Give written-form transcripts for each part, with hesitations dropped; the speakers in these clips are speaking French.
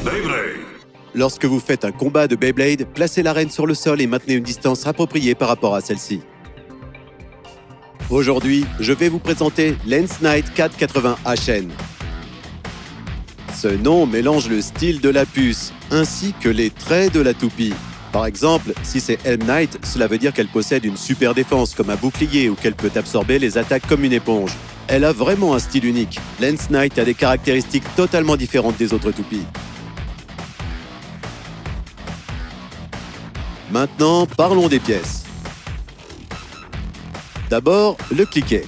Beyblade. Lorsque vous faites un combat de Beyblade, placez l'arène sur le sol et maintenez une distance appropriée par rapport à celle-ci. Aujourd'hui, je vais vous présenter Lance Knight 480 HN. Ce nom mélange le style de la puce, ainsi que les traits de la toupie. Par exemple, si c'est Helm Knight, cela veut dire qu'elle possède une super défense comme un bouclier ou qu'elle peut absorber les attaques comme une éponge. Elle a vraiment un style unique. Lance Knight a des caractéristiques totalement différentes des autres toupies. Maintenant, parlons des pièces. D'abord, le cliquet.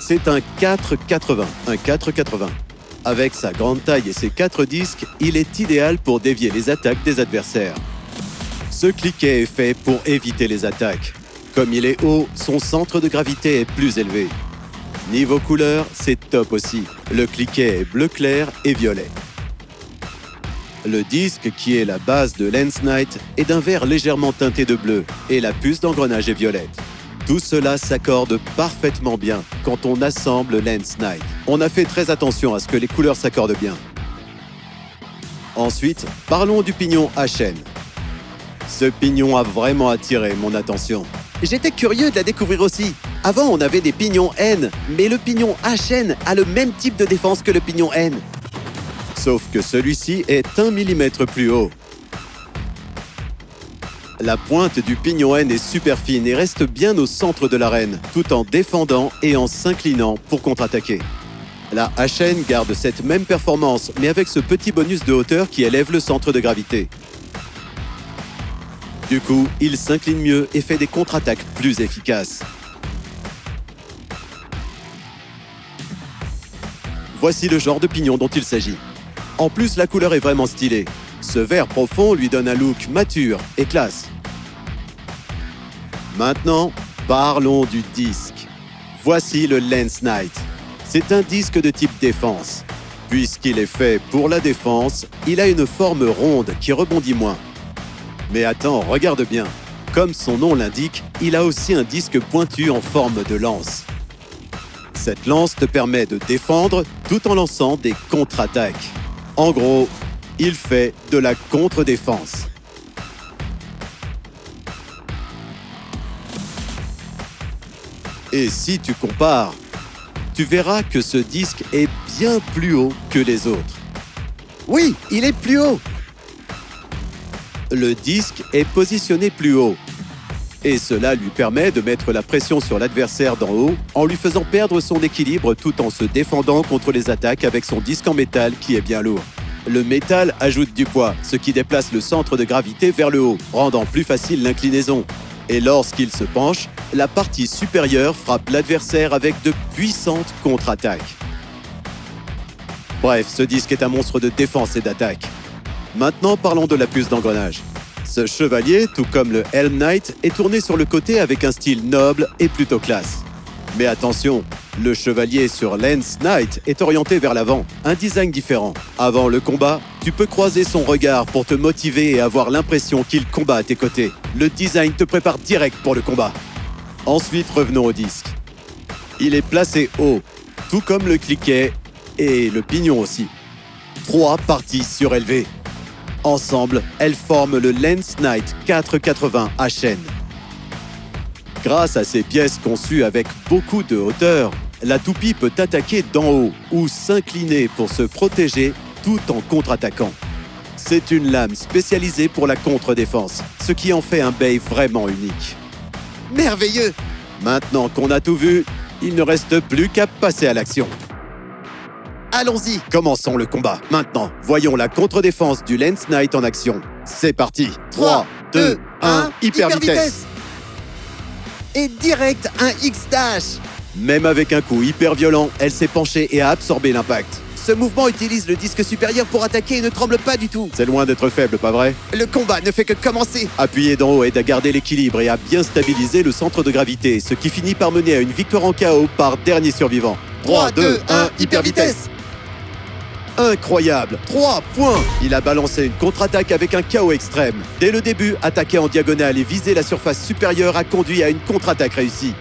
C'est un 480. Avec sa grande taille et ses 4 disques, il est idéal pour dévier les attaques des adversaires. Ce cliquet est fait pour éviter les attaques. Comme il est haut, son centre de gravité est plus élevé. Niveau couleur, c'est top aussi. Le cliquet est bleu clair et violet. Le disque, qui est la base de Lance Knight, est d'un vert légèrement teinté de bleu et la puce d'engrenage est violette. Tout cela s'accorde parfaitement bien quand on assemble Lance Knight. On a fait très attention à ce que les couleurs s'accordent bien. Ensuite, parlons du pignon HN. Ce pignon a vraiment attiré mon attention. J'étais curieux de la découvrir aussi. Avant, on avait des pignons N, mais le pignon HN a le même type de défense que le pignon N. Sauf que celui-ci est 1 mm plus haut. La pointe du pignon N est super fine et reste bien au centre de l'arène, tout en défendant et en s'inclinant pour contre-attaquer. La HN garde cette même performance, mais avec ce petit bonus de hauteur qui élève le centre de gravité. Du coup, il s'incline mieux et fait des contre-attaques plus efficaces. Voici le genre de pignon dont il s'agit. En plus, la couleur est vraiment stylée. Ce vert profond lui donne un look mature et classe. Maintenant, parlons du disque. Voici le Lance Knight. C'est un disque de type défense. Puisqu'il est fait pour la défense, il a une forme ronde qui rebondit moins. Mais attends, regarde bien. Comme son nom l'indique, il a aussi un disque pointu en forme de lance. Cette lance te permet de défendre tout en lançant des contre-attaques. En gros, il fait de la contre-défense. Et si tu compares, tu verras que ce disque est bien plus haut que les autres. Oui, il est plus haut! Le disque est positionné plus haut. Et cela lui permet de mettre la pression sur l'adversaire d'en haut en lui faisant perdre son équilibre tout en se défendant contre les attaques avec son disque en métal qui est bien lourd. Le métal ajoute du poids, ce qui déplace le centre de gravité vers le haut, rendant plus facile l'inclinaison. Et lorsqu'il se penche, la partie supérieure frappe l'adversaire avec de puissantes contre-attaques. Bref, ce disque est un monstre de défense et d'attaque. Maintenant, parlons de la puce d'engrenage. Ce chevalier, tout comme le Helm Knight, est tourné sur le côté avec un style noble et plutôt classe. Mais attention, le chevalier sur Lance Knight est orienté vers l'avant, un design différent. Avant le combat, tu peux croiser son regard pour te motiver et avoir l'impression qu'il combat à tes côtés. Le design te prépare direct pour le combat. Ensuite, revenons au disque. Il est placé haut, tout comme le cliquet et le pignon aussi. 3 parties surélevées. Ensemble, elles forment le Lance Knight 480 HN. Grâce à ces pièces conçues avec beaucoup de hauteur, la toupie peut attaquer d'en haut ou s'incliner pour se protéger tout en contre-attaquant. C'est une lame spécialisée pour la contre-défense, ce qui en fait un Bey vraiment unique. Merveilleux! Maintenant qu'on a tout vu, il ne reste plus qu'à passer à l'action. Allons-y, commençons le combat. Maintenant, voyons la contre-défense du Lance Knight en action. C'est parti. 3, 2, 1, hyper vitesse. Et direct un X-Dash. Même avec un coup hyper violent, elle s'est penchée et a absorbé l'impact. Ce mouvement utilise le disque supérieur pour attaquer et ne tremble pas du tout. C'est loin d'être faible, pas vrai? Le combat ne fait que commencer. Appuyer d'en haut aide à garder l'équilibre et à bien stabiliser le centre de gravité, ce qui finit par mener à une victoire en KO par dernier survivant. 3, 2, 1, hyper vitesse. Incroyable, 3 points. Il a balancé une contre-attaque avec un KO extrême. Dès le début, attaquer en diagonale et viser la surface supérieure a conduit à une contre-attaque réussie.